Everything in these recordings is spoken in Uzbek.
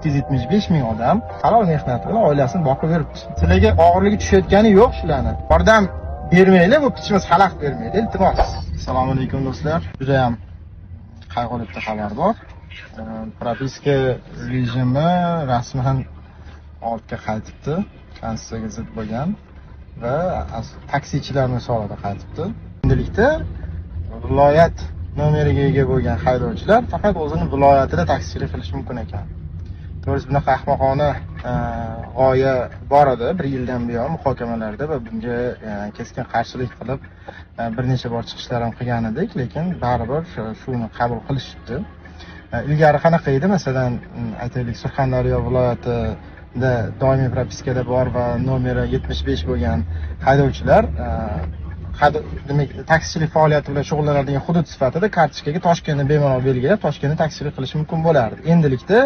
775 ming odam halol mehnat bilan oilasini boqib yuribdi. Sizlarga og'irligi tushayotgani yo'q shularni. Yordam bermaylik, bu pichimiz xalaqit bermaydi, iltimos. Assalomu alaykum do'stlar. Juda ham qayg'uli bitta xabar bor. Propiska rejimi rasman ortga qaytibdi. Konstitutsiyaga zid bo'lgan va taksichilar misolida qaytibdi. Endilikda viloyat nomeriga ega bo'lgan haydovchilar faqat o'zining viloyatida taksichilik qilishi mumkin ekan. To'g'risi bunaqa ahmoqona g'oya bor edi bir yildan buyon muhokamalarda va bunga keskin qarshilik qilib bir necha bor chiqishlar ham qilgan edik, lekin baribir shuni qabul qilishibdi. Ilgari qanaqa edi? Masalan, aytaylik, Surxondaryo viloyatida doimiy propiskada bor va nomeri 75 bo'lgan haydovchilar demak, taksichilik faoliyati bilan shug'ullanadigan hudud sifatida kartochkaga Toshkentni bemalol belgilab, Toshkentda taksichilik qilish mumkin bo'lardi. Endilikda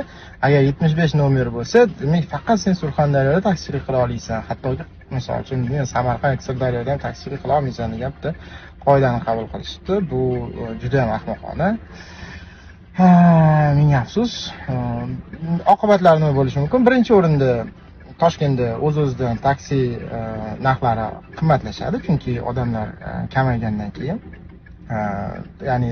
agar 75 nomer bo'lsa, demak, faqat sen Surxondaryoda taksichilik qila olasan. Hattoki, misol uchun, Samarqand, Sirdaryoda ham taksichilik qila olmaysan degan bitta qoidani qabul qilishdi. Bu juda ham ahmoqona. Ming afsus. Oqibatlari nima bo'lishi mumkin? Birinchi o'rinda Toshkentda o'z-o'zidan taksi narxlari qimmatlashadi, chunki odamlar kamaygandan keyin, ya'ni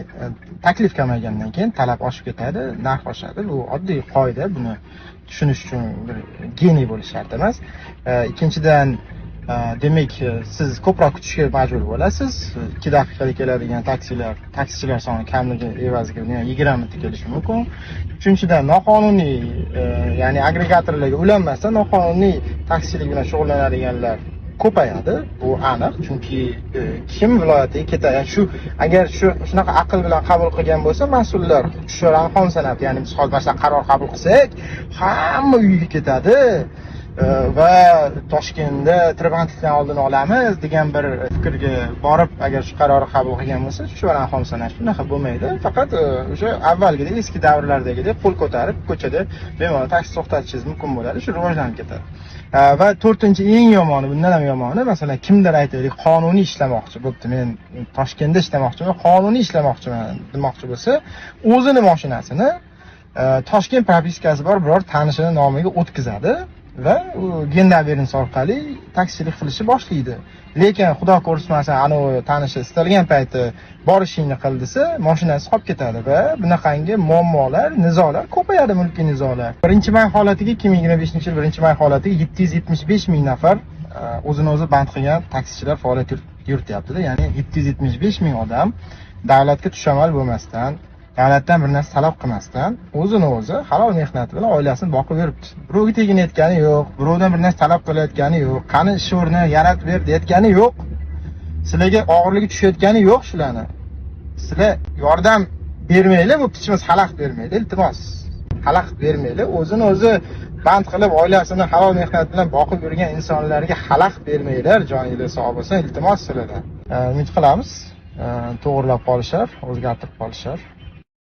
taklif kamaygandan keyin talab oshib ketadi, narx oshadi. Bu oddiy qoida, buni tushunish uchun bir geniy bo'lish shart emas. Ikkinchidan, demak, siz ko'proq kutishga majbur bo'lasiz. 2 daqiqada keladigan taksichilar soni kamligi evaziga 20 minutga kelishi mumkin. Uchinchidan, noqonuniy, ya'ni agregatorlarga ulanmasdan noqonuniy taksichilik bilan shug'ullanadiganlar ko'payadi. Bu aniq, chunki kim viloyatiga ketadi? Shu agar shunaqa aql bilan qabul qilgan bo'lsa, mas'ullar shularni xon sanab, ya'ni biz hozir qaror qabul qilsak, hamma uyiga ketadi va Toshkentda tirbandlikdan oldini olamiz degan bir fikrga borib, agar shu qarorni qabul qilgan bo'lsa, shularni xon sanash bunaqa bo'lmaydi. Faqat o'sha avvalgidek, eski davrlardagidek qo'l ko'tarib ko'chada bemalol taksi to'xtatishingiz mumkin bo'ladi. Shu rivojlanib ketadi. Va to'rtinchi, eng yomoni, bundan ham yomoni, masalan, kimdir aytaylik, qonuniy ishlamoqchi bo'pti, men Toshkentda ishlamoqchiman, qonuniy ishlamoqchiman demoqchi bo'lsa, o'zini mashinasini Toshkent propiskasi bor biror tanishini nomiga o'tkazadi va Gendaberins orqali taksichilik qilishni boshlaydi. Lekin xudo ko'rsatmasin, anavi tanishi istalgan payti borishingni qil desa, mashinasi qolib ketadi va bunaqangi muammolar, nizolar ko'payadi, mulkiy nizolar. 1-may holatiga 2025-yil 1-may holatiga 775 ming nafar o'zini o'zi band qilgan taksichilar faoliyat yurityapti. Ya'ni 775 ming odam davlatga tushamal bo'lmasdan, davlatdan bir narsa talab qilmasdan, o'zini o'zi halol mehnati bilan oilasini boqib yuribdi. Birovga teginayotgani yo'q, birovdan bir narsa talab qilayotgani yo'q, qani ish o'rni yaratib ber deyotgani yo'q. Sizlarga og'irligi tushayotgani yo'q shularni. Sizlar yordam bermaylik, bu pichimiz xalaqit bermaydi, iltimos. Xalaqit bermaylik, o'zini o'zi band qilib oilasini halol mehnat bilan boqib yurgan insonlarga xalaqit bermaylar, joningizga sog' bo'lsin, iltimos sizlardan. Umid qilamiz, to'g'rilab qolishar, o'zgartirib qolishar.